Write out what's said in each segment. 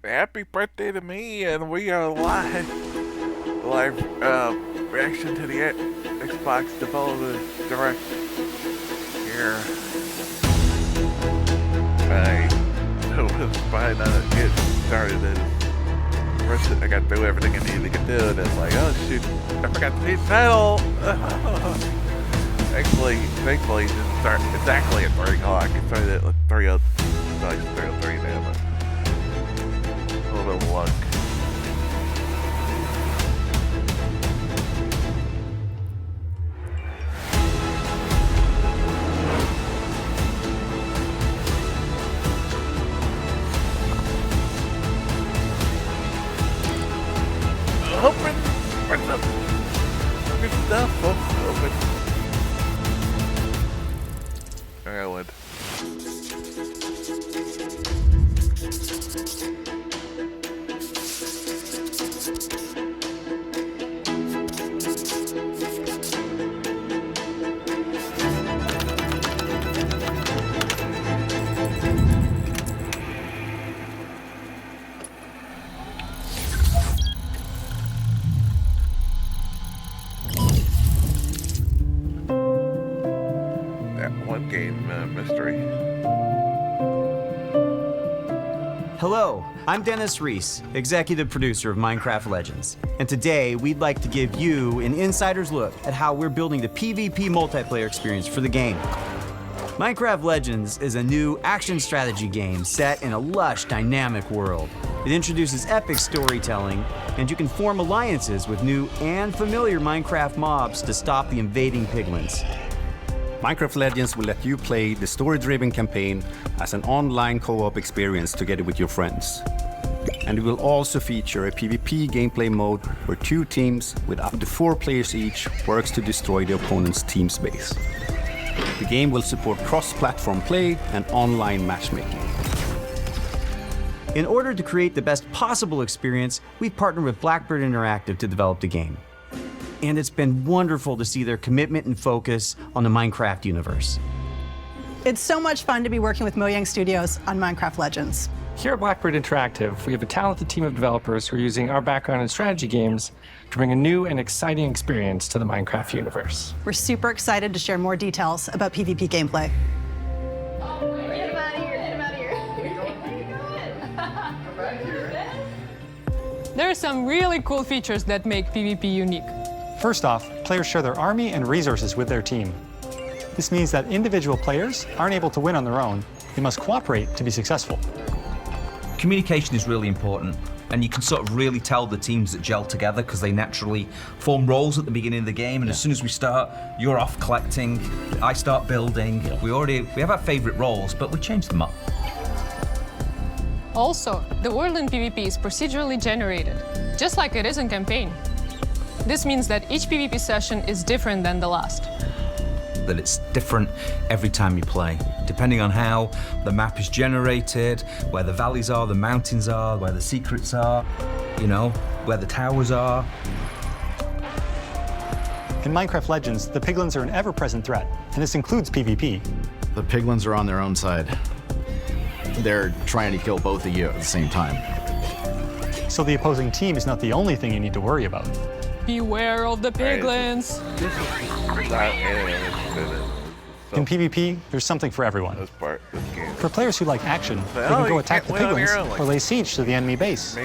happy birthday to me, and we are live reaction to the Xbox Developers Direct here. I was probably not getting started. First, I got through everything I needed to get do, and it's like, oh shoot, I forgot the main title. Thankfully, it didn't start exactly at 3 o'clock. It started at 3:03 now, but a little bit of luck. Hoping for some good stuff, folks. Hoping. I would. One game mystery. Hello, I'm Dennis Reese, executive producer of Minecraft Legends. And today we'd like to give you an insider's look at how we're building the PvP multiplayer experience for the game. Minecraft Legends is a new action strategy game set in a lush, dynamic world. It introduces epic storytelling, and you can form alliances with new and familiar Minecraft mobs to stop the invading piglins. Minecraft Legends will let you play the story-driven campaign as an online co-op experience together with your friends. And it will also feature a PvP gameplay mode where 2 teams with up to 4 players each works to destroy the opponent's team's base. The game will support cross-platform play and online matchmaking. In order to create the best possible experience, we've partnered with Blackbird Interactive to develop the game. And it's been wonderful to see their commitment and focus on the Minecraft universe. It's so much fun to be working with Mojang Studios on Minecraft Legends. Here at Blackbird Interactive, we have a talented team of developers who are using our background in strategy games to bring a new and exciting experience to the Minecraft universe. We're super excited to share more details about PvP gameplay. There are some really cool features that make PvP unique. First off, players share their army and resources with their team. This means that individual players aren't able to win on their own. They must cooperate to be successful. Communication is really important, and you can sort of really tell the teams that gel together because they naturally form roles at the beginning of the game, and as soon as we start, you're off collecting, I start building. We have our favorite roles, but we change them up. Also, the world in PvP is procedurally generated, just like it is in campaign. This means that each PvP session is different than the last. That it's different every time you play, depending on how the map is generated, where the valleys are, the mountains are, where the secrets are, you know, where the towers are. In Minecraft Legends, the piglins are an ever-present threat, and this includes PvP. The piglins are on their own side. They're trying to kill both of you at the same time. So the opposing team is not the only thing you need to worry about. Beware of the piglins. In PvP, there's something for everyone. For players who like action, they can go attack the piglins or lay siege to the enemy base.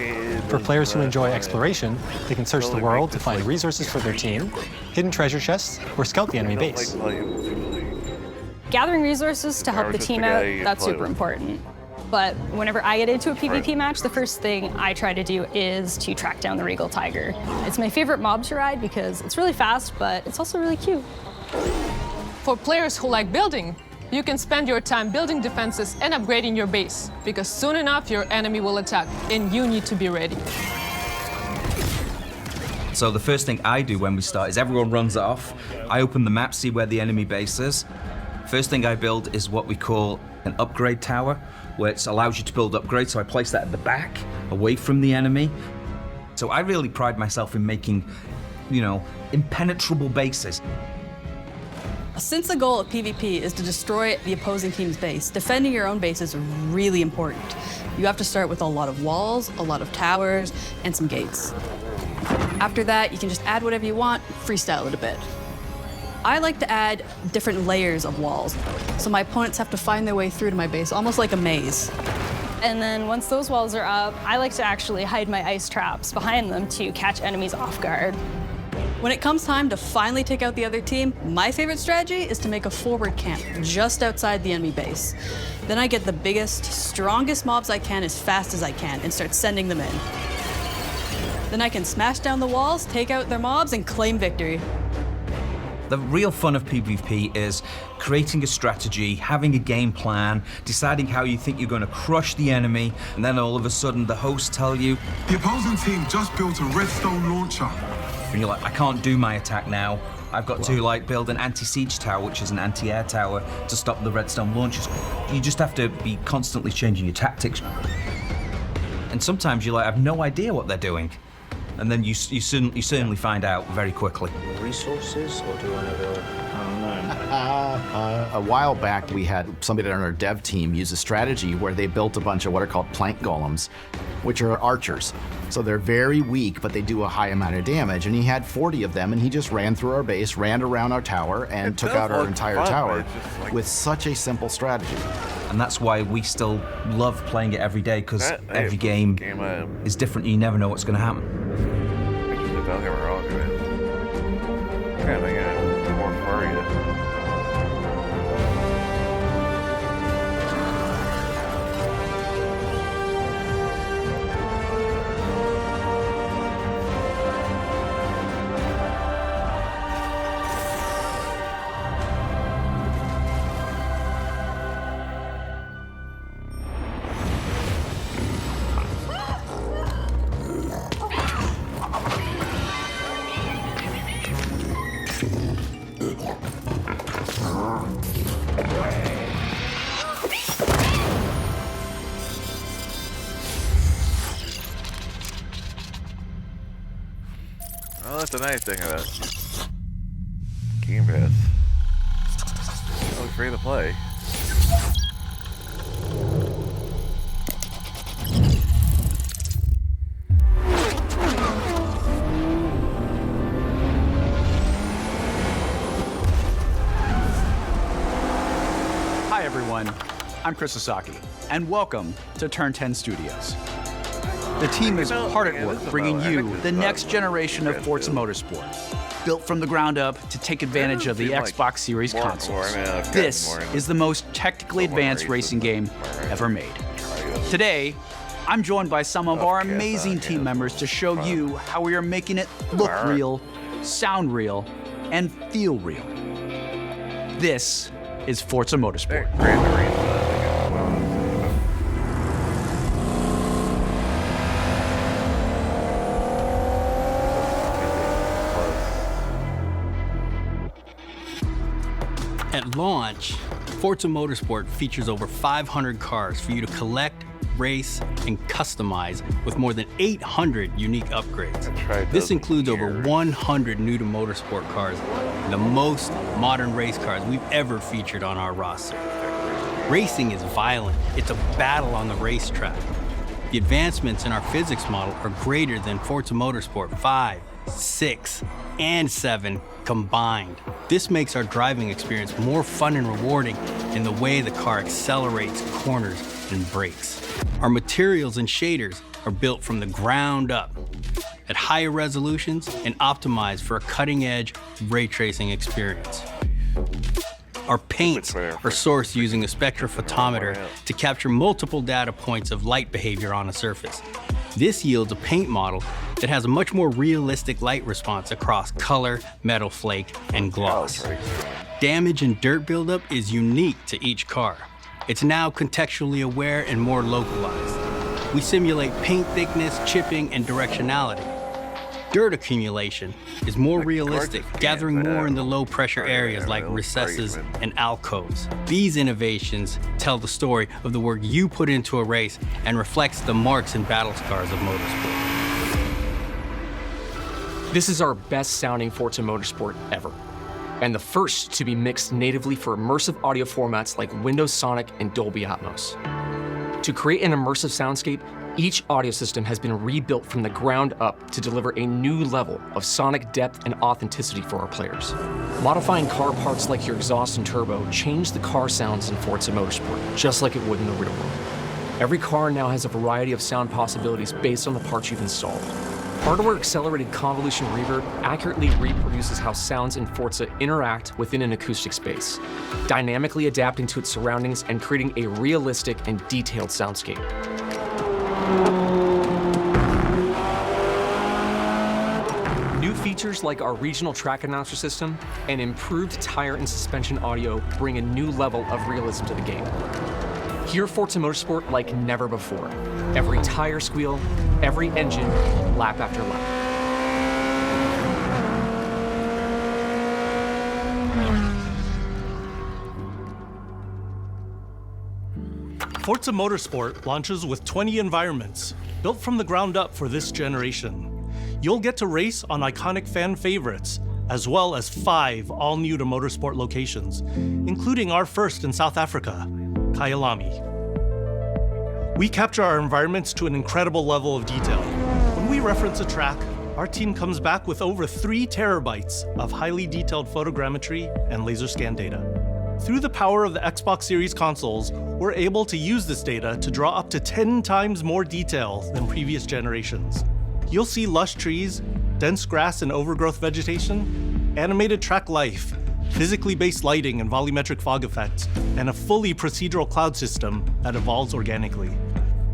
For players who enjoy exploration, they can search the world to find resources for their team, hidden treasure chests, or scout the enemy base. Gathering resources to help the team out, that's super important. But whenever I get into a PvP match, the first thing I try to do is to track down the Regal Tiger. It's my favorite mob to ride because it's really fast, but it's also really cute. For players who like building, you can spend your time building defenses and upgrading your base, because soon enough your enemy will attack, and you need to be ready. So the first thing I do when we start is everyone runs off. I open the map, see where the enemy base is. First thing I build is what we call an upgrade tower, where it allows you to build upgrades. So I place that at the back, away from the enemy. So I really pride myself in making, you know, impenetrable bases. Since the goal of PvP is to destroy the opposing team's base, defending your own base is really important. You have to start with a lot of walls, a lot of towers, and some gates. After that, you can just add whatever you want, freestyle it a bit. I like to add different layers of walls, so my opponents have to find their way through to my base, almost like a maze. And then once those walls are up, I like to actually hide my ice traps behind them to catch enemies off guard. When it comes time to finally take out the other team, my favorite strategy is to make a forward camp just outside the enemy base. Then I get the biggest, strongest mobs I can as fast as I can and start sending them in. Then I can smash down the walls, take out their mobs, and claim victory. The real fun of PvP is creating a strategy, having a game plan, deciding how you think you're going to crush the enemy, and then all of a sudden the hosts tell you, the opposing team just built a redstone launcher. And you're like, I can't do my attack now. I've got to like build an anti-siege tower, which is an anti-air tower, to stop the redstone launchers. You just have to be constantly changing your tactics. And sometimes you like have no idea what they're doing. And then you certainly find out very quickly. Resources, or do I never? I don't know. A while back, we had somebody on our dev team use a strategy where they built a bunch of what are called plank golems, which are archers. So they're very weak, but they do a high amount of damage. And he had 40 of them, and he just ran through our base, ran around our tower, and took out our entire tower with such a simple strategy. And that's why we still love playing it every day, because every game is different. You never know what's going to happen. Well, that's the nice thing of this. Game Pass. It's free to play. Hi everyone, I'm Chris Sasaki, and welcome to Turn 10 Studios. The team is hard at work bringing you the next generation of Forza Motorsport, built from the ground up to take advantage of the Xbox Series consoles. This is the most technically advanced racing game ever made. Today, I'm joined by some of our amazing team members to show you how we are making it look real, sound real, and feel real. This is Forza Motorsport. At launch, Forza Motorsport features over 500 cars for you to collect, race, and customize with more than 800 unique upgrades. This includes over 100 new to motorsport cars, the most modern race cars we've ever featured on our roster. Racing is violent. It's a battle on the racetrack. The advancements in our physics model are greater than Forza Motorsport 5, 6, and 7 combined. This makes our driving experience more fun and rewarding in the way the car accelerates, corners, and brakes. Our materials and shaders are built from the ground up at higher resolutions and optimized for a cutting-edge ray tracing experience. Our paints are sourced using a spectrophotometer to capture multiple data points of light behavior on a surface. This yields a paint model that has a much more realistic light response across color, metal flake, and gloss. Damage and dirt buildup is unique to each car. It's now contextually aware and more localized. We simulate paint thickness, chipping, and directionality. Dirt accumulation is more realistic, gathering more in the low-pressure areas like recesses and alcoves. These innovations tell the story of the work you put into a race and reflects the marks and battle scars of motorsport. This is our best-sounding Forza Motorsport ever. and the first to be mixed natively for immersive audio formats like Windows Sonic and Dolby Atmos. To create an immersive soundscape, each audio system has been rebuilt from the ground up to deliver a new level of sonic depth and authenticity for our players. Modifying car parts like your exhaust and turbo change the car sounds in Forza Motorsport, just like it would in the real world. Every car now has a variety of sound possibilities based on the parts you've installed. Hardware-accelerated convolution reverb accurately reproduces how sounds in Forza interact within an acoustic space, dynamically adapting to its surroundings and creating a realistic and detailed soundscape. New features like our regional track announcer system and improved tire and suspension audio bring a new level of realism to the game. Hear Forza Motorsport like never before. Every tire squeal, every engine, lap after lap. Forza Motorsport launches with 20 environments, built from the ground up for this generation. You'll get to race on iconic fan favorites, as well as 5 all-new to Motorsport locations, including our first in South Africa, Kyalami. We capture our environments to an incredible level of detail. When we reference a track, our team comes back with over 3 terabytes of highly detailed photogrammetry and laser scan data. Through the power of the Xbox Series consoles, we're able to use this data to draw up to 10 times more detail than previous generations. You'll see lush trees, dense grass and overgrowth vegetation, animated track life, physically based lighting and volumetric fog effects, and a fully procedural cloud system that evolves organically.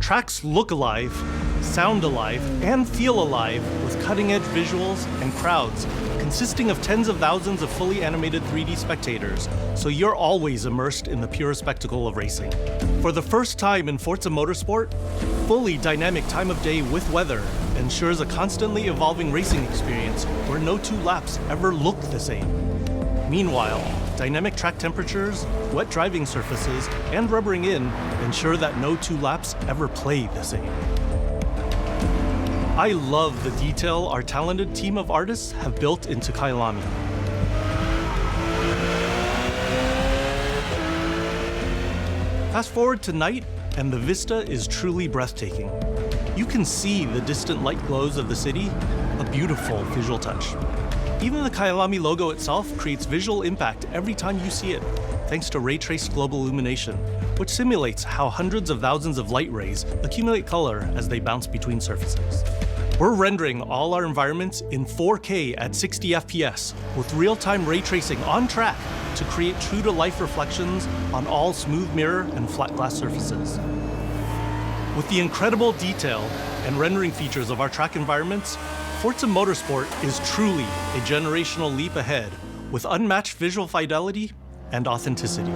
Tracks look alive, sound alive, and feel alive with cutting-edge visuals and crowds consisting of tens of thousands of fully animated 3D spectators, so you're always immersed in the pure spectacle of racing. For the first time in Forza Motorsport, fully dynamic time of day with weather ensures a constantly evolving racing experience where no 2 laps ever look the same. Meanwhile, dynamic track temperatures, wet driving surfaces, and rubbering in ensure that no 2 laps ever play the same. I love the detail our talented team of artists have built into Kyalami. Fast forward to night, and the vista is truly breathtaking. You can see the distant light glows of the city, a beautiful visual touch. Even the Kyalami logo itself creates visual impact every time you see it, thanks to ray-traced global illumination, which simulates how hundreds of thousands of light rays accumulate color as they bounce between surfaces. We're rendering all our environments in 4K at 60 FPS with real-time ray tracing on track to create true-to-life reflections on all smooth mirror and flat glass surfaces. With the incredible detail and rendering features of our track environments, Forza Motorsport is truly a generational leap ahead with unmatched visual fidelity and authenticity.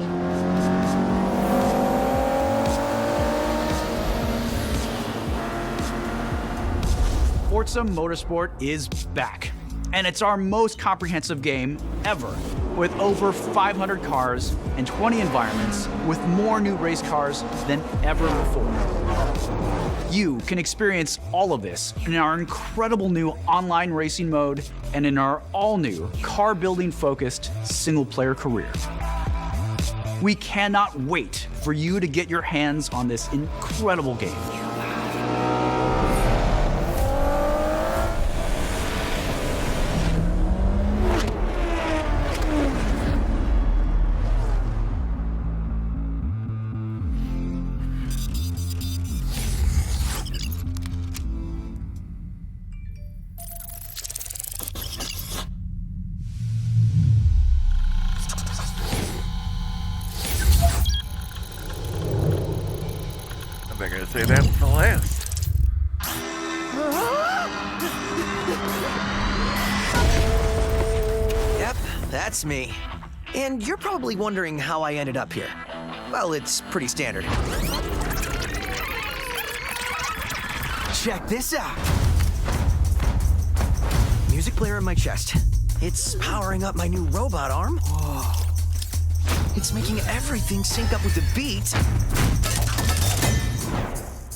Forza Motorsport is back, and it's our most comprehensive game ever, with over 500 cars and 20 environments with more new race cars than ever before. You can experience all of this in our incredible new online racing mode and in our all-new car-building-focused single-player career. We cannot wait for you to get your hands on this incredible game. They're gonna say that for last. Yep, that's me. And you're probably wondering how I ended up here. Well, it's pretty standard. Check this out. Music player in my chest. It's powering up my new robot arm. Whoa. It's making everything sync up with the beat.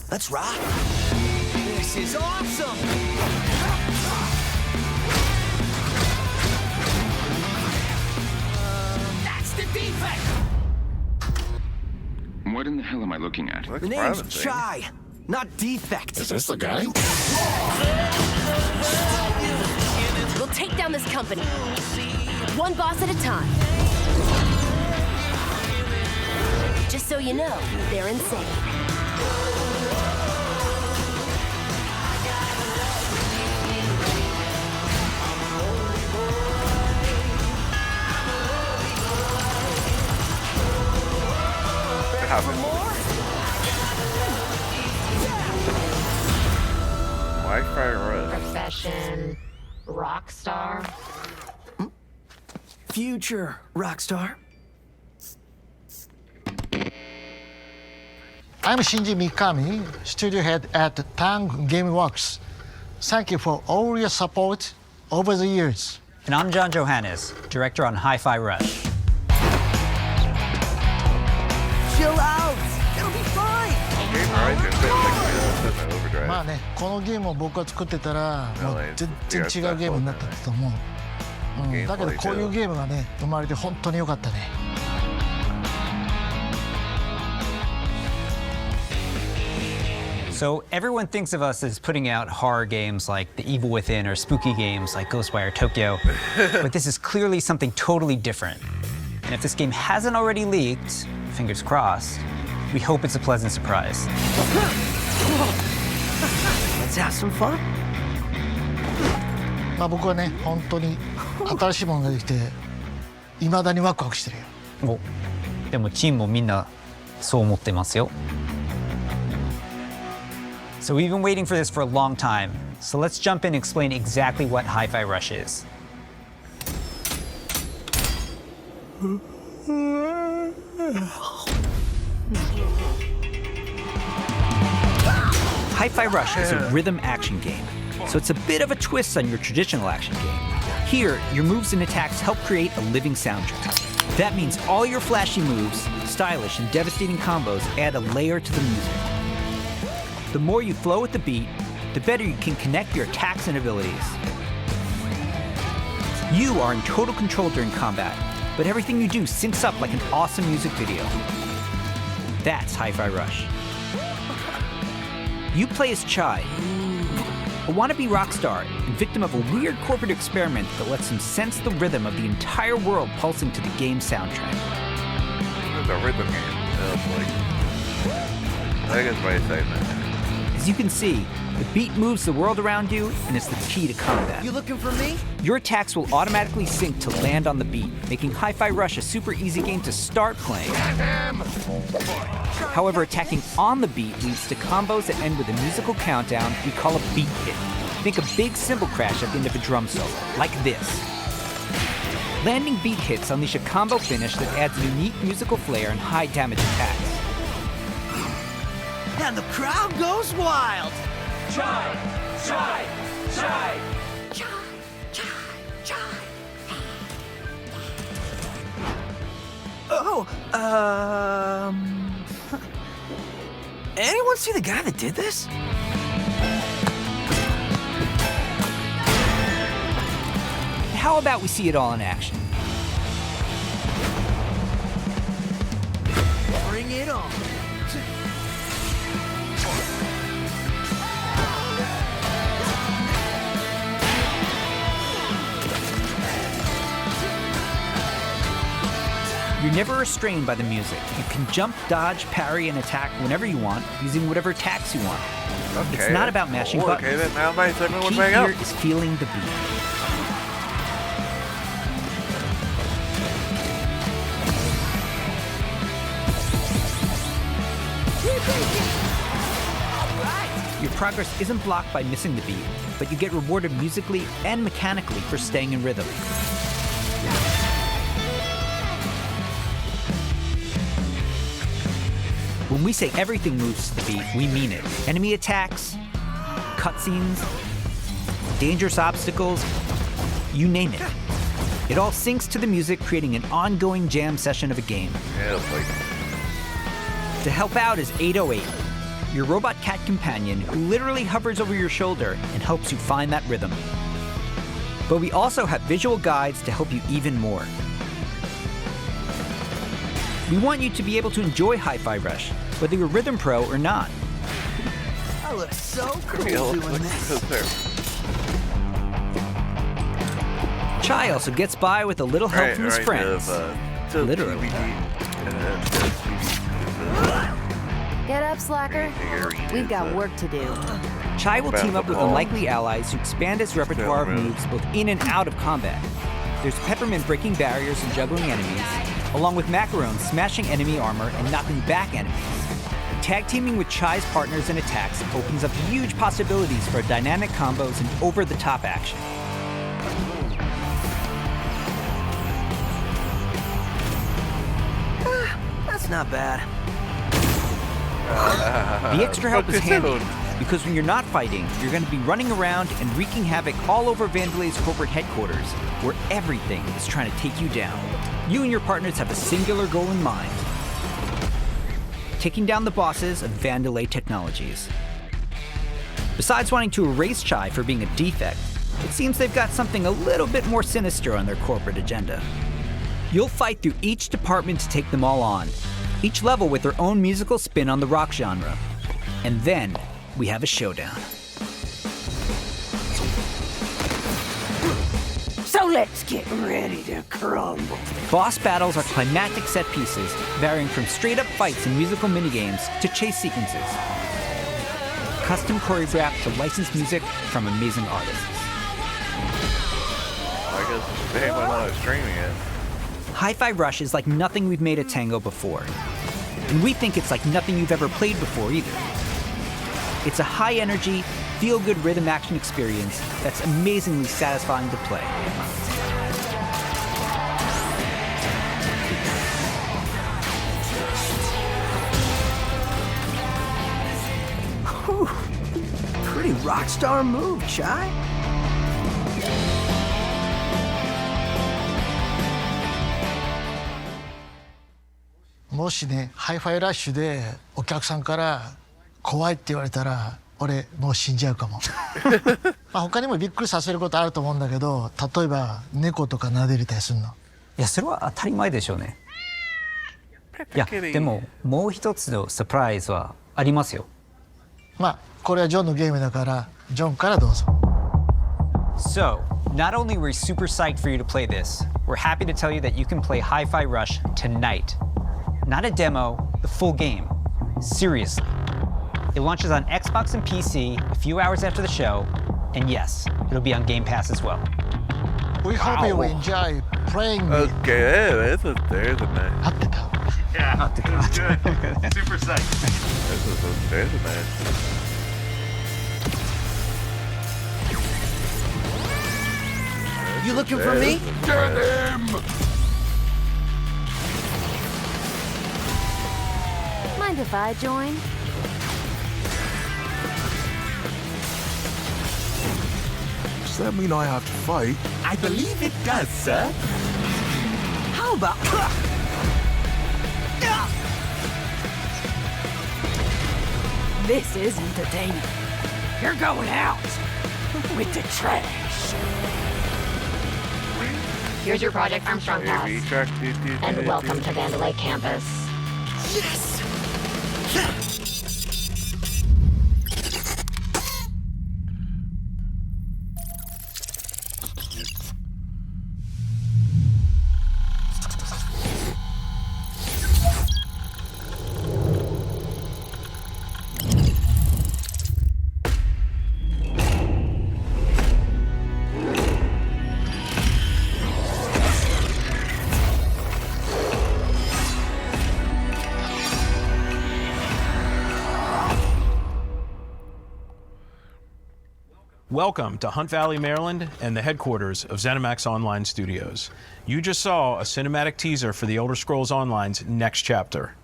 Let's rock. This is awesome. Defect! What in the hell am I looking at? The name's Chai, not Defect. Is this the guy? We'll take down this company. One boss at a time. Just so you know, they're insane. Wi-Fi Rush. Profession, Rockstar. Future Rockstar. I'm Shinji Mikami, studio head at Tang Gameworks. Thank you for all your support over the years. And I'm John Johannes, director on Hi-Fi Rush. Chill out. It'll be fine. まあね、このゲームを僕が作ってたら、もう全然違うゲームになったと思う。だけどこういうゲームがね、生まれて本当に良かったね。So everyone thinks of us as putting out horror games like The Evil Within or spooky games like Ghostwire Tokyo, but this is clearly something totally different. And if this game hasn't already leaked, fingers crossed, we hope it's a pleasant surprise. Let's have some fun. まあ僕はね、本当に新しいものができて、未だにワクワクしてるよ。お、でもチームもみんなそう思ってますよ。So we've been waiting for this for a long time. So let's jump in and explain exactly what Hi-Fi Rush is. Hi-Fi Rush is a rhythm action game, so it's a bit of a twist on your traditional action game. Here, your moves and attacks help create a living soundtrack. That means all your flashy moves, stylish and devastating combos add a layer to the music. The more you flow with the beat, the better you can connect your attacks and abilities. You are in total control during combat, but everything you do syncs up like an awesome music video. That's Hi-Fi Rush. You play as Chai, a wannabe rock star and victim of a weird corporate experiment that lets him sense the rhythm of the entire world pulsing to the game's soundtrack. It's a rhythm game. I guess why I say that. As you can see, the beat moves the world around you, and it's the key to combat. You looking for me? Your attacks will automatically sync to land on the beat, making Hi-Fi Rush a super easy game to start playing. However, attacking on the beat leads to combos that end with a musical countdown we call a beat hit. Think a big cymbal crash at the end of a drum solo, like this. Landing beat hits unleash a combo finish that adds a unique musical flair and high damage attacks. And the crowd goes wild. Chai! Chai! Chai! Oh, anyone see the guy that did this? How about we see it all in action? Bring it on. You're never restrained by the music. You can jump, dodge, parry, and attack whenever you want, using whatever attacks you want. Okay, it's not about mashing cool. buttons. Okay, then now my segment The would key bang up. here is feeling the beat. Your progress isn't blocked by missing the beat, but you get rewarded musically and mechanically for staying in rhythm. When we say everything moves to the beat, we mean it. Enemy attacks, cutscenes, dangerous obstacles, you name it. It all syncs to the music, creating an ongoing jam session of a game. To help out is 808, your robot cat companion who literally hovers over your shoulder and helps you find that rhythm. But we also have visual guides to help you even more. We want you to be able to enjoy Hi-Fi Rush, whether you're Rhythm Pro or not. I look so cool doing this. Chai also gets by with a little help from his friends. Literally. Get up, slacker. We've got work to do. Chai will team up with unlikely allies to expand his repertoire of moves both in and out of combat. There's Peppermint breaking barriers and juggling enemies, along with Macaron smashing enemy armor and knocking back enemies. Tag teaming with Chai's partners and attacks opens up huge possibilities for dynamic combos and over-the-top action. That's not bad. The extra help is handy, because when you're not fighting, you're going to be running around and wreaking havoc all over Vandelay's corporate headquarters, where everything is trying to take you down. You and your partners have a singular goal in mind: taking down the bosses of Vandelay Technologies. Besides wanting to erase Chai for being a defect, it seems they've got something a little bit more sinister on their corporate agenda. You'll fight through each department to take them all on, each level with their own musical spin on the rock genre. And then we have a showdown. So let's get ready to crumble. Boss battles are climactic set pieces, varying from straight-up fights and musical minigames to chase sequences. Custom choreographed to licensed music from amazing artists. I guess they might want to streaming it. Hi-Fi Rush is like nothing we've made at Tango before. And we think it's like nothing you've ever played before either. It's a high-energy, feel-good rhythm action experience that's amazingly satisfying to play. Whew. Pretty rock star move, Chai.もしね、ハイファイラッシュでお客さんから怖いって言われたら、俺もう死んじゃうかも。まあ他にもびっくりさせることあると思うんだけど、例えば猫とか撫でれたりするの。いや、それは当たり前でしょうね。いや、でももう一つのサプライズはありますよ。まあこれはジョンのゲームだから、ジョンからどうぞ。So, not only were we super psyched for you to play this, we're happy to tell you that you can play Hi-Fi Rush tonight. Not a demo, the full game. Seriously. It launches on Xbox and PC a few hours after the show, and yes, it'll be on Game Pass as well. We hope you enjoy playing with... Okay, there's a man. 合ってた。Yeah, 合ってた。good. Super psyched. There's a man. You looking for me? Get him! Mind if I join? Does that mean I have to fight? I believe it does, sir. How about... This is entertaining. You're going out with the trash. Here's your Project Armstrong pass. And welcome to Vandelay campus. Yes! Welcome to Hunt Valley, Maryland, and the headquarters of ZeniMax Online Studios. You just saw a cinematic teaser for The Elder Scrolls Online's next chapter.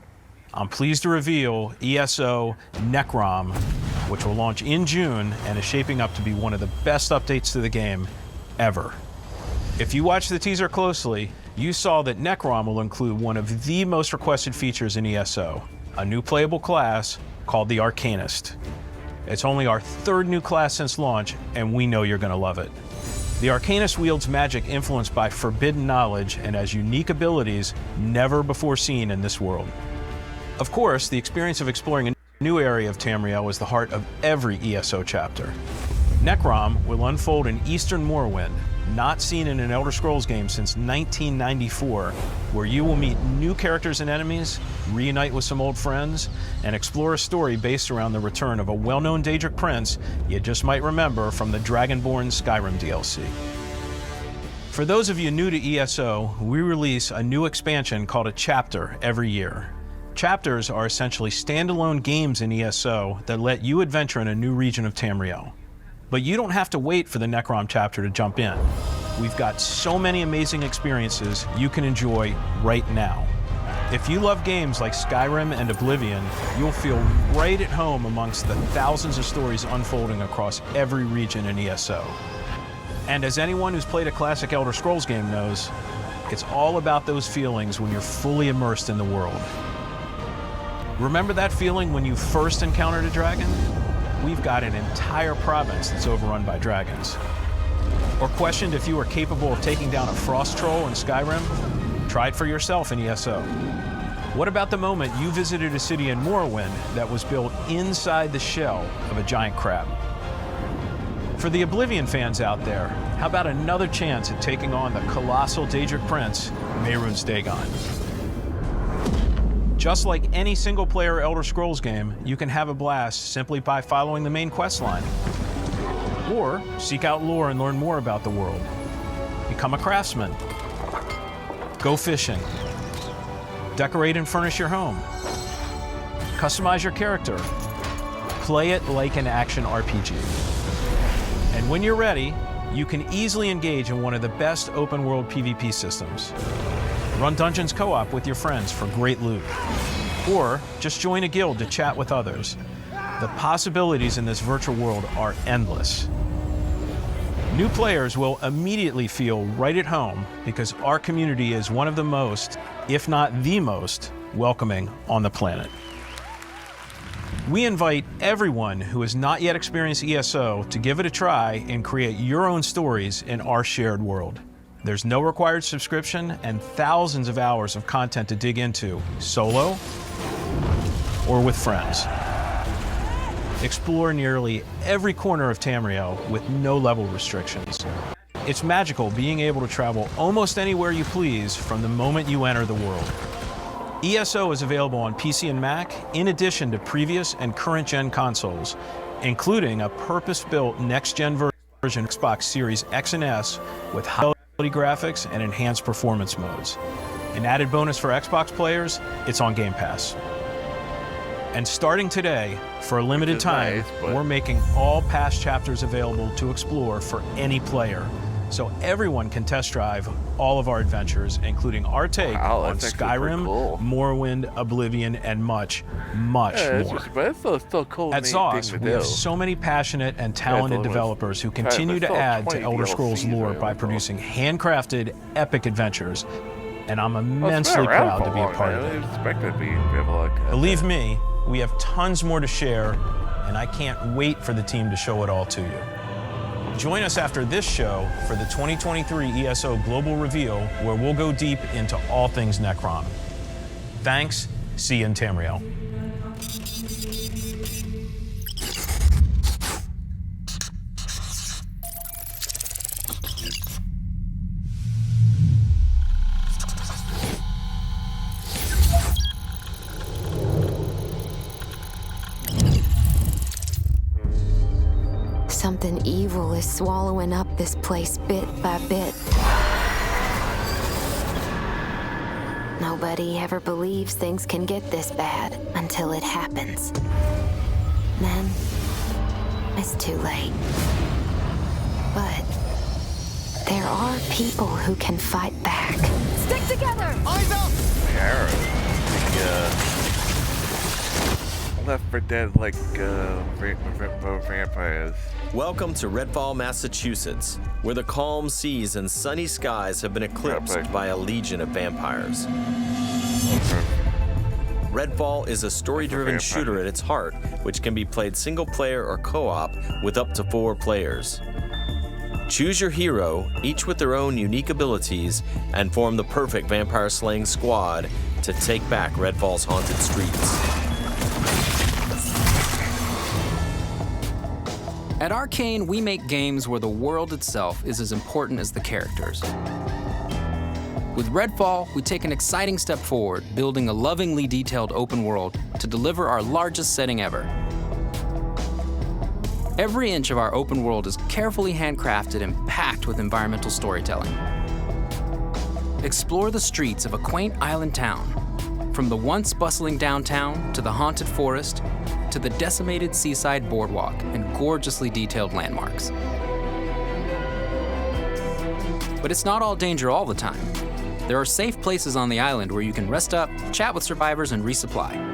I'm pleased to reveal ESO Necrom, which will launch in June and is shaping up to be one of the best updates to the game ever. If you watched the teaser closely, you saw that Necrom will include one of the most requested features in ESO, a new playable class called the Arcanist. It's only our third new class since launch, and we know you're going to love it. The Arcanist wields magic influenced by forbidden knowledge and has unique abilities never before seen in this world. Of course, the experience of exploring a new area of Tamriel is the heart of every ESO chapter. Necrom will unfold in Eastern Morrowind, not seen in an Elder Scrolls game since 1994, where you will meet new characters and enemies, reunite with some old friends, and explore a story based around the return of a well-known Daedric prince you just might remember from the Dragonborn Skyrim DLC. For those of you new to ESO, we release a new expansion called a chapter every year. Chapters are essentially standalone games in ESO that let you adventure in a new region of Tamriel. But you don't have to wait for the Necrom chapter to jump in. We've got so many amazing experiences you can enjoy right now. If you love games like Skyrim and Oblivion, you'll feel right at home amongst the thousands of stories unfolding across every region in ESO. And as anyone who's played a classic Elder Scrolls game knows, it's all about those feelings when you're fully immersed in the world. Remember that feeling when you first encountered a dragon? We've got an entire province that's overrun by dragons. Or questioned if you were capable of taking down a frost troll in Skyrim? Try it for yourself in ESO. What about the moment you visited a city in Morrowind that was built inside the shell of a giant crab? For the Oblivion fans out there, how about another chance at taking on the colossal Daedric prince, Mehrunes Dagon? Just like any single-player Elder Scrolls game, you can have a blast simply by following the main quest line. Or seek out lore and learn more about the world. Become a craftsman. Go fishing. Decorate and furnish your home. Customize your character. Play it like an action RPG. And when you're ready, you can easily engage in one of the best open-world PvP systems. Run dungeons co-op with your friends for great loot. Or just join a guild to chat with others. The possibilities in this virtual world are endless. New players will immediately feel right at home because our community is one of the most, if not the most, welcoming on the planet. We invite everyone who has not yet experienced ESO to give it a try and create your own stories in our shared world. There's no required subscription and thousands of hours of content to dig into, solo or with friends. Explore nearly every corner of Tamriel with no level restrictions. It's magical being able to travel almost anywhere you please from the moment you enter the world. ESO is available on PC and Mac, in addition to previous and current-gen consoles, including a purpose-built next-gen version of Xbox Series X and S with high graphics and enhanced performance modes. An added bonus for Xbox players, it's on Game Pass. And starting today, for a limited time, we're making all past chapters available to explore for any player. So everyone can test drive all of our adventures, including our take on Skyrim, Morrowind, Oblivion, and much, much more. But it's still cool. At ZOS, we have so many passionate and talented developers who continue to add to Elder Scrolls lore by producing handcrafted, epic adventures. And I'm immensely proud to be a part of it. Believe me, we have tons more to share, and I can't wait for the team to show it all to you. Join us after this show for the 2023 ESO Global Reveal, where we'll go deep into all things Necrom. Thanks. See you in Tamriel. Something evil is swallowing up this place bit by bit. Nobody ever believes things can get this bad until it happens. Then, it's too late. But there are people who can fight back. Stick together! Eyes up! Left 4 Dead like vampires. Welcome to Redfall, Massachusetts, where the calm seas and sunny skies have been eclipsed by a legion of vampires. Redfall is a story-driven shooter at its heart, which can be played single-player or co-op with up to 4 players. Choose your hero, each with their own unique abilities, and form the perfect vampire slaying squad to take back Redfall's haunted streets. At Arcane, we make games where the world itself is as important as the characters. With Redfall, we take an exciting step forward, building a lovingly detailed open world to deliver our largest setting ever. Every inch of our open world is carefully handcrafted and packed with environmental storytelling. Explore the streets of a quaint island town, from the once bustling downtown to the haunted forest to the decimated seaside boardwalk and gorgeously detailed landmarks. But it's not all danger all the time. There are safe places on the island where you can rest up, chat with survivors, and resupply.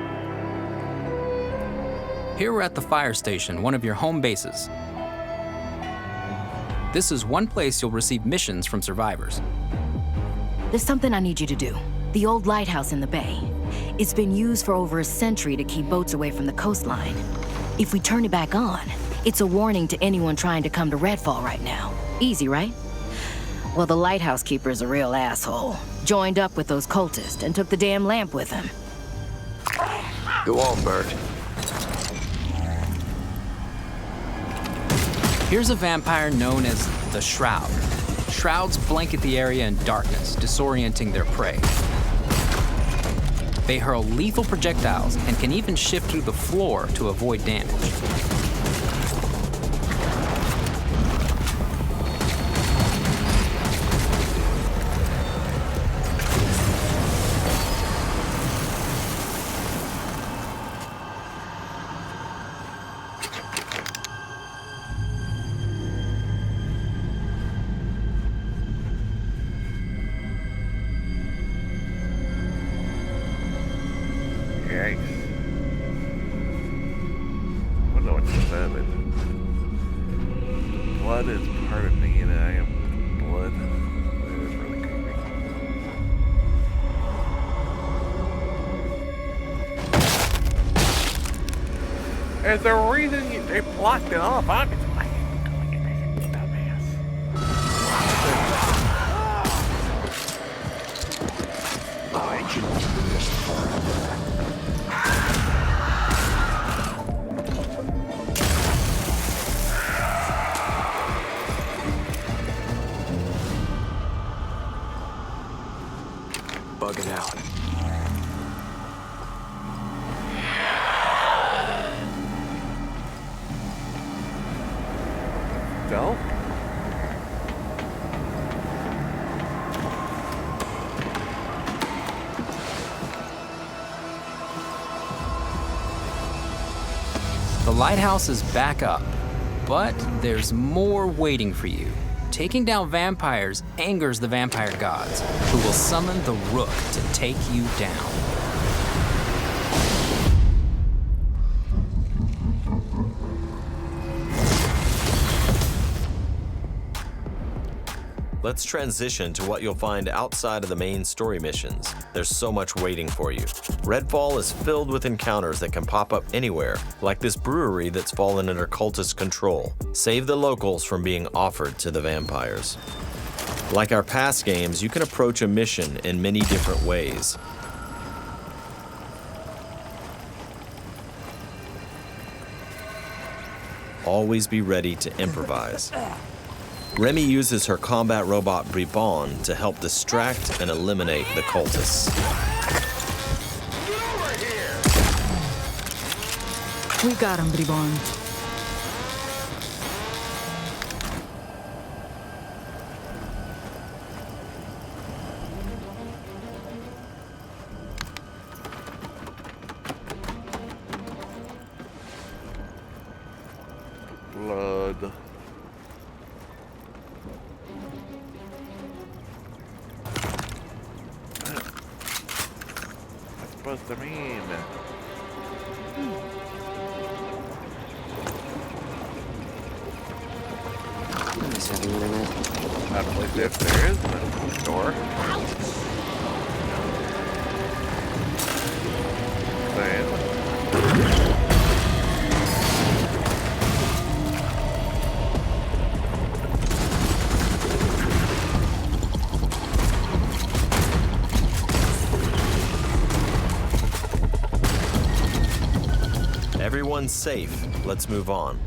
Here we're at the fire station, one of your home bases. This is one place you'll receive missions from survivors. There's something I need you to do. The old lighthouse in the bay. It's been used for over a century to keep boats away from the coastline. If we turn it back on, it's a warning to anyone trying to come to Redfall right now. Easy, right? Well, the lighthouse keeper's a real asshole. Joined up with those cultists and took the damn lamp with him. Go on, Bert. Here's a vampire known as the Shroud. Shrouds blanket the area in darkness, disorienting their prey. They hurl lethal projectiles and can even shift through the floor to avoid damage. Blood is part of me, and I am blood. It is really creepy. There's a reason they blocked it off, obviously. Bugging out. Go? The lighthouse is back up, but there's more waiting for you. Taking down vampires angers the vampire gods, who will summon the Rook to take you down. Let's transition to what you'll find outside of the main story missions. There's so much waiting for you. Redfall is filled with encounters that can pop up anywhere, like this brewery that's fallen under cultist control. Save the locals from being offered to the vampires. Like our past games, you can approach a mission in many different ways. Always be ready to improvise. Remy uses her combat robot Bribon to help distract and eliminate the cultists. We got him, Bribon. Blood. What's supposed to mean? Not like if there is no door. everyone's safe, let's move on.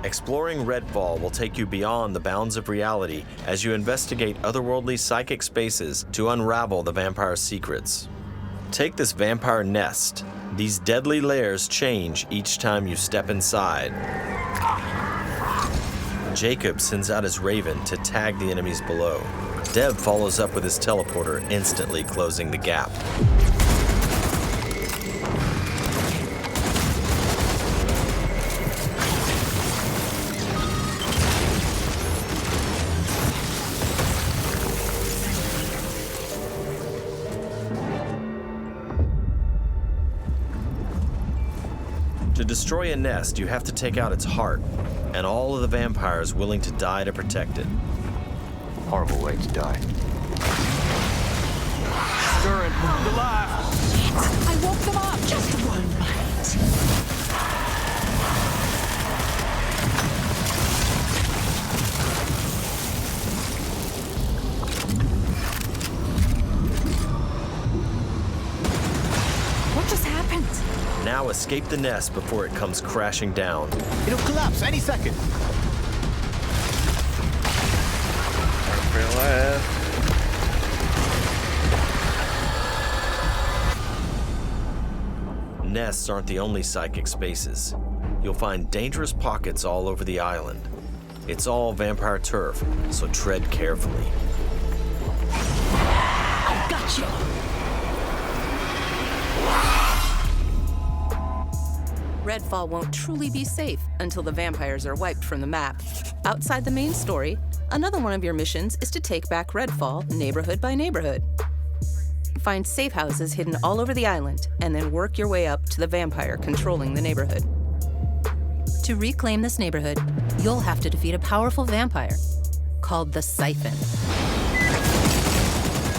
Exploring Redfall will take you beyond the bounds of reality as you investigate otherworldly psychic spaces to unravel the vampire's secrets. Take this vampire nest. These deadly layers change each time you step inside. Jacob sends out his raven to tag the enemies below. Dev follows up with his teleporter, instantly closing the gap. To destroy a nest, you have to take out its heart, and all of the vampires willing to die to protect it. Horrible way to die. Stirring, alive! I woke them up! Just one bite. What just happened? Now escape the nest before it comes crashing down. It'll collapse any second. Nests aren't the only psychic spaces. You'll find dangerous pockets all over the island. It's all vampire turf, so tread carefully. I got you! Redfall won't truly be safe until the vampires are wiped from the map. Outside the main story, another one of your missions is to take back Redfall neighborhood by neighborhood. Find safe houses hidden all over the island, and then work your way up to the vampire controlling the neighborhood. To reclaim this neighborhood, you'll have to defeat a powerful vampire called the Siphon.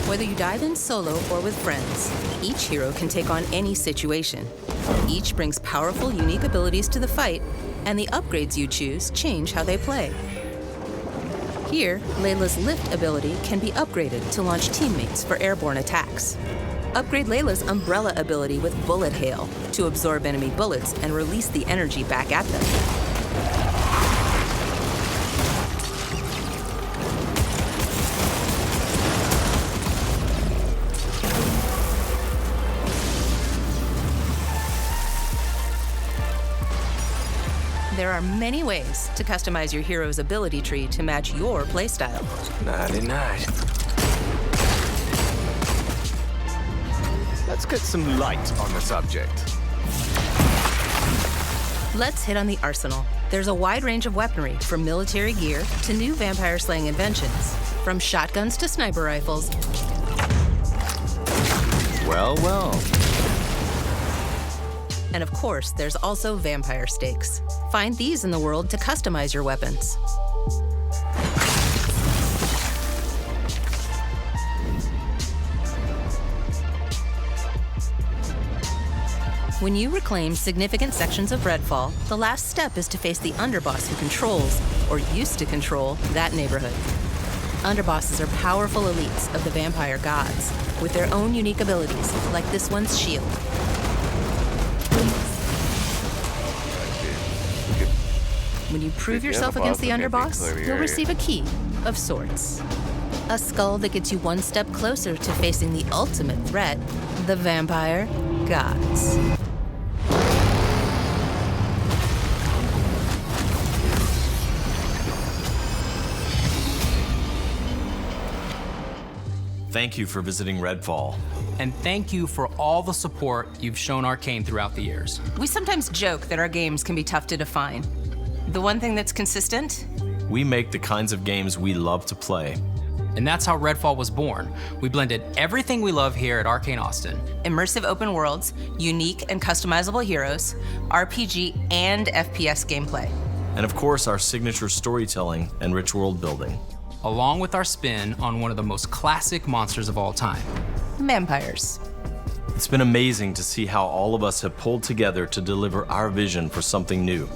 Whether you dive in solo or with friends, each hero can take on any situation. Each brings powerful, unique abilities to the fight, and the upgrades you choose change how they play. Here, Layla's lift ability can be upgraded to launch teammates for airborne attacks. Upgrade Layla's umbrella ability with bullet hail to absorb enemy bullets and release the energy back at them. There are many ways to customize your hero's ability tree to match your playstyle. Nighty-night. Let's get some light on the subject. Let's hit on the arsenal. There's a wide range of weaponry, from military gear to new vampire-slaying inventions. From shotguns to sniper rifles. Well, well. And of course, there's also vampire stakes. Find these in the world to customize your weapons. When you reclaim significant sections of Redfall, the last step is to face the underboss who controls, or used to control, that neighborhood. Underbosses are powerful elites of the vampire gods, with their own unique abilities, like this one's shield. When you prove yourself against the underboss, you'll receive a key of sorts. A skull that gets you one step closer to facing the ultimate threat, the vampire gods. Thank you for visiting Redfall. And thank you for all the support you've shown Arcane throughout the years. We sometimes joke that our games can be tough to define. The one thing that's consistent? We make the kinds of games we love to play. And that's how Redfall was born. We blended everything we love here at Arcane Austin. Immersive open worlds, unique and customizable heroes, RPG and FPS gameplay. And of course, our signature storytelling and rich world building. Along with our spin on one of the most classic monsters of all time. Vampires. It's been amazing to see how all of us have pulled together to deliver our vision for something new.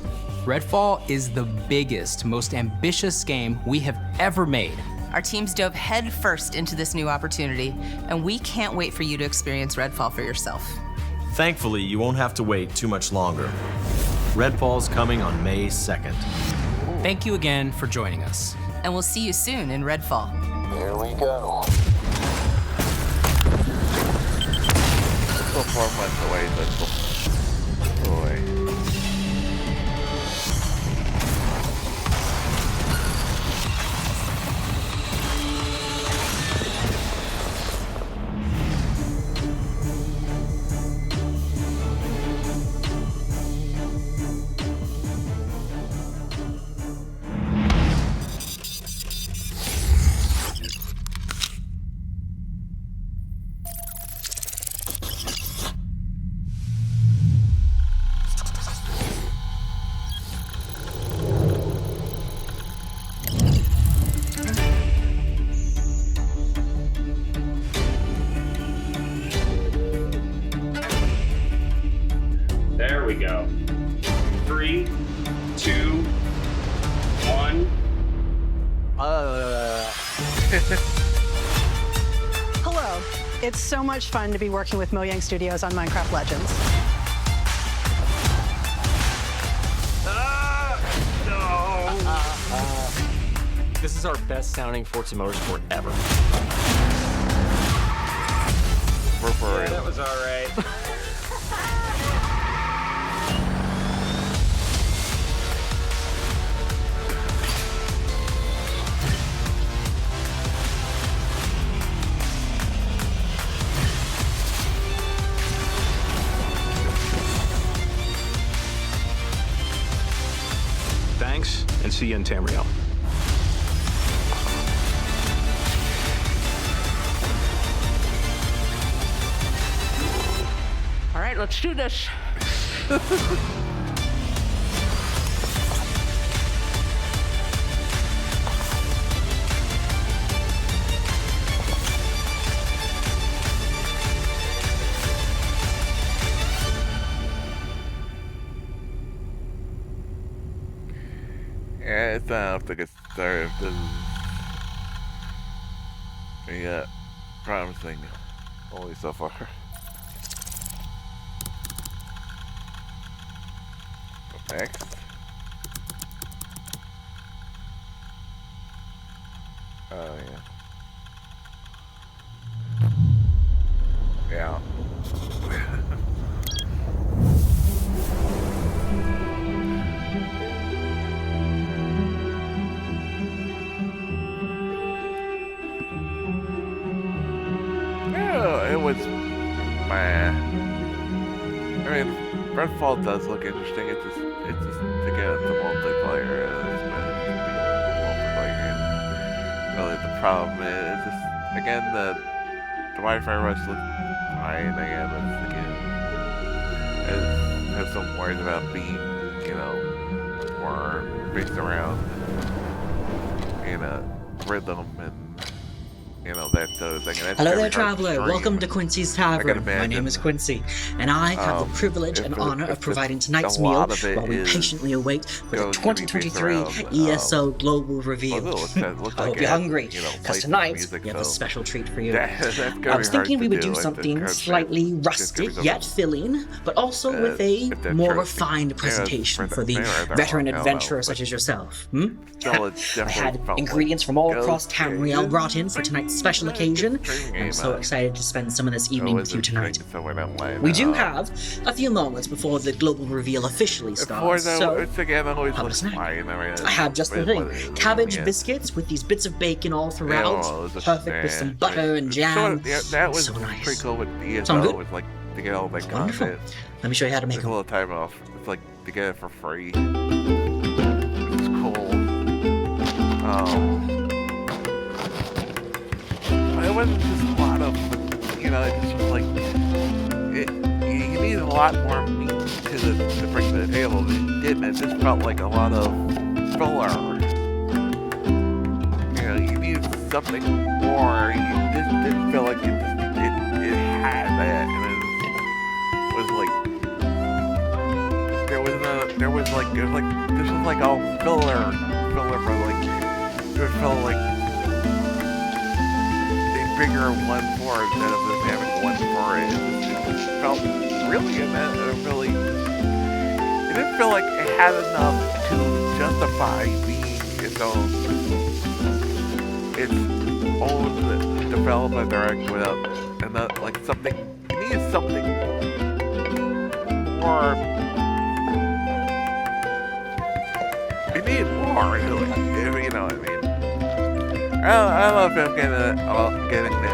Redfall is the biggest, most ambitious game we have ever made. Our teams dove headfirst into this new opportunity, and we can't wait for you to experience Redfall for yourself. Thankfully, you won't have to wait too much longer. Redfall's coming on May 2nd. Thank you again for joining us. And we'll see you soon in Redfall. Here we go. Still 4 months away, but still away. There we go. 3, 2, 1. Hello. It's so much fun to be working with Mojang Studios on Minecraft Legends. This is our best sounding Forza Motorsport ever. Yeah, that was all right. Thanks, and see you in Tamriel. All right, let's do this. Yeah, it's not enough to get started. This is promising only so far. Next. Oh yeah. Yeah. Yeah, it was. Man. I mean, Redfall does look interesting. It's just to get into multiplayer. It's been multiplayer. And really, the problem is just again the Wi-Fi rush looks fine. Again, has some worries about being, more based around, rhythm and. That sort of thing. Hello there, traveler. Welcome to Quincy's Tavern. My name is Quincy, and I have the privilege and honor of providing tonight's meal while we patiently await for the 2023 ESO Global Reveal. I hope you're hungry, because tonight we have a special treat for you. I was thinking we would do something slightly rustic yet filling, but also with a more refined presentation for the veteran adventurer such as yourself. I had ingredients from all across Tamriel brought in for tonight's special occasion. I'm so excited to spend some of this evening with you tonight. We do have a few moments before the global reveal officially starts, so how about a snack? I have just the thing. Cabbage biscuits with these bits of bacon all throughout, perfect with some butter and jam. That was so nice. pretty cool with ESO. Sound good? With, to get all that Wonderful. content. Let me show you how to make a them. little time off. It's like to get it for free. It's cool. It wasn't just a lot of, it just was like, you needed a lot more meat to bring to the table. It didn't. It just felt like a lot of filler. You needed something more. You just didn't feel like it had that. And it was like, this was like all filler for like, it felt like, bigger 1-4 instead of just having 1-4. It felt really it didn't feel like it had enough to justify being its own development direct without and not like something. It needs something more. It needs more, really. You know what I mean? I don't know if I'm getting it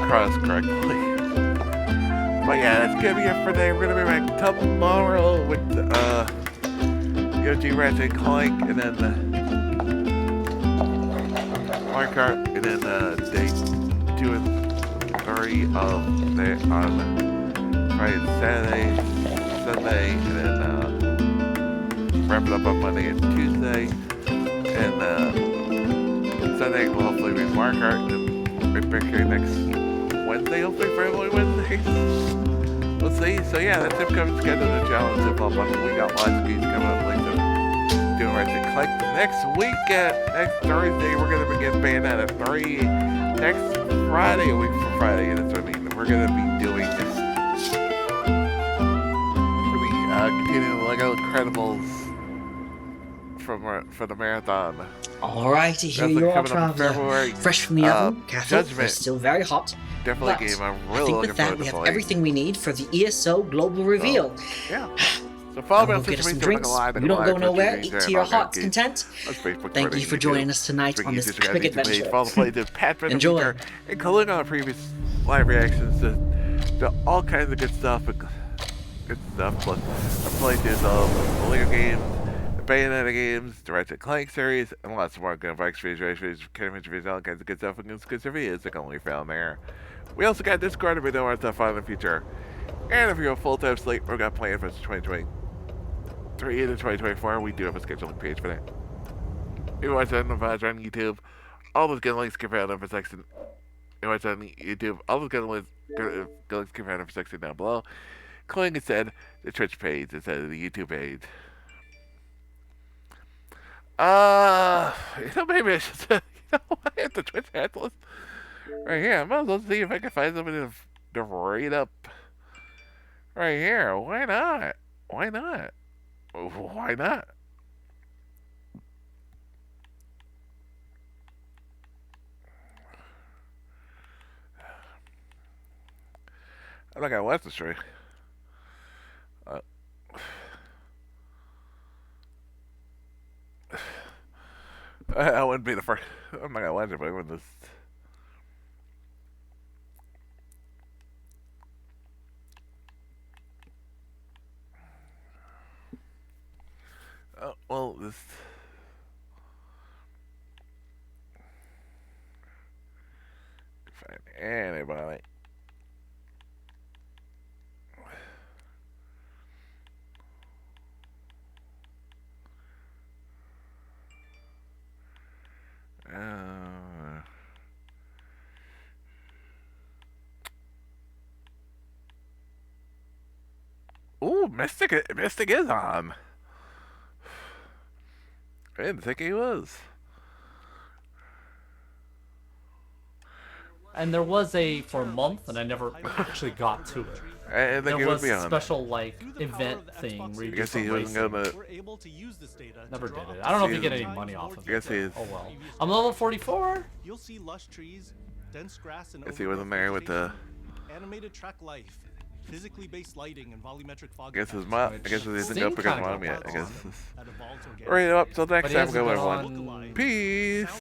across correctly. But yeah, that's gonna be it for today. We're gonna be back tomorrow with Ratchet & Clank, and then Mario Kart, and then day 2 and 3 of the on Friday, Saturday, Sunday, and then wrap it up on Monday and Tuesday, and Sunday will hopefully be Mario Kart, and right back here next Wednesday, hopefully for every Wednesday. We'll see. So yeah, that's upcoming schedule and challenge zip up on. We got lots of games coming up later. Doing Ratchet & Clank next week. Next Thursday, we're gonna begin Bayonetta 3. Next Friday, a week from Friday, that's what I mean. We're gonna be doing this. We'll be continuing Lego Incredibles for the marathon. Alrighty, here you are, Traveler. Fresh from the oven, careful, they're still very hot. Definitely a game I'm really looking with that, forward to we have playing. everything we need for the ESO Global Reveal. Yeah. So follow me on Go get us some Facebook, drinks. You don't go nowhere. Eat to your heart's content. Thank you for joining us tonight on this epic adventure. Follow the play to Pat Enjoy. And click on the previous live reactions to all kinds of good stuff. Good stuff. Plus, our playthroughs of the Lego games, the Bayonetta games, the Ratchet & Clank series, and lots more. Gun Bikes, race, all kinds of good stuff. And good reviews that can only be found there. We also got Discord if we don't want to find in the future. And if you're a full-time slate, we've got plans for 2023 into 2024. We do have a scheduling page for that. If you watch that on YouTube, all those good links can be found in the section. If you watch that on YouTube, all those good links can be found in the section down below. Including instead the Twitch page instead of the YouTube page. Maybe I should I have the Twitch handle right here. I might as well see if I can find somebody to rate up right here. Why not? Why not? Why not? I'm not gonna watch the stream. I wouldn't be the first. I'm not gonna watch it, but I wouldn't just. Oh, well, this. Find anybody. Ooh, Mystic is on. I didn't think he was. And there was for a month, and I never actually got to it. I think there it was would be a on. special event thing where you I guess do he some wasn't racing. gonna. Never did it. I don't know if you get any money off of it. I guess he is. Oh well. I'm level 44. You'll see lush trees, dense grass, and Guess he wasn't there with the. animated track life, physically based lighting, and volumetric fog. I guess his mom. I guess he isn't up because mom yet. I guess. That evolved organically. Alright, up till next But he time, hasn't go been everyone. on Peace.